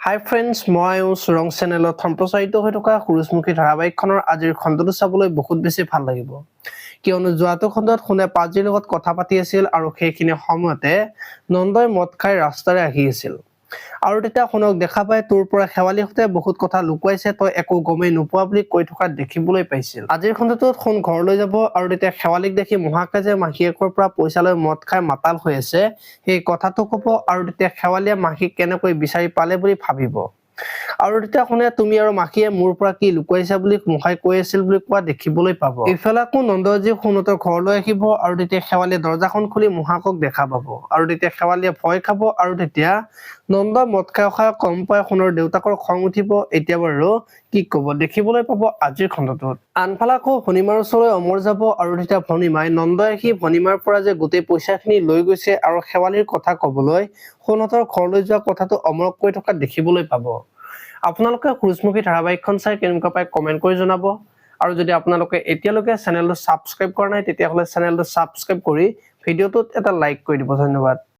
হাই friends, মই সুৰং চেনেলত সম্প্ৰচাৰিত হৈ থকা সূৰুযমুখী ধাৰাবাহিকখনৰ আজিৰ খণ্ডটো চাবলৈ বহুত বেছি ভাল লাগিব, কিয়নো যোৱাটো খণ্ডত শুনে পাজিৰ লগত কথা পাতি আছিল আৰু সেইখিনি সময়তে নন্দই মদ খাই ৰাস্তাৰে আহি আছিল আৰু তেতিয়া শুনক দেখা পাই তোৰ পৰা শেৱালিহঁতে বহুত কথা লুকুৱাইছে, তই একো গমেই নোপোৱা বুলি কৈ থকা দেখিবলৈ পাইছিল। আজিৰ খণ্ডটোত শুন ঘৰলৈ যাব আৰু তেতিয়া শেৱালিক দেখি মহাকে যে মাহীয়েকৰ পৰা পইচা লৈ মদ খাই মাতাল হৈ আছে সেই কথাটো ক'ব আৰু তেতিয়া শেৱালিয়ে মাহীক কেনেকৈ বিচাৰি পালে বুলি ভাবিব আৰু তেতিয়া শুনে তুমি আৰু মাখীয়ে মোৰ পৰা কি লুকুৱাইছা বুলি মহাই কৈ আছিল বুলি কোৱা দেখিবলৈ পাব। এইফালে আকৌ নন্দজী শুনতৰ ঘৰলৈ আহিব আৰু তেতিয়া শেৱালিয়ে দৰ্জাখন খুলি মহাকক দেখা পাব আৰু তেতিয়া শেৱালিয়ে ভয় খাব আৰু তেতিয়া নন্দ মদ খাই অহা কম পাই শুনৰ দেউতাকৰ খং উঠিব। এতিয়া বাৰু কি কব দেখিবলৈ পাব আজিৰ খণ্ডটোত। আনফালে আকৌ ভনীমাৰ ওচৰলৈ অমৰ যাব আৰু তেতিয়া ভনীমাই নন্দই আহি ভনীমাৰ পৰা যে গোটেই পইচাখিনি লৈ গৈছে আৰু শেৱালিৰ কথা কবলৈ শুনতৰ ঘৰলৈ যোৱা কথাটো অমৰক কৈ থকা দেখিবলৈ পাব। আপোনালোকে সূৰুযমুখী ধাৰাবাহিকখন চাই কেনেকুৱা পাই কমেন্ট কৰি জনাব আৰু যদি আপোনালোকে এতিয়ালৈকে চেনেলটো সাবস্ক্ৰাইব কৰা নাই তেতিয়াহ'লে চেনেলটো সাবস্ক্ৰাইব কৰি ভিডিঅ'টোত এটা লাইক কৰি দিব। ধন্যবাদ।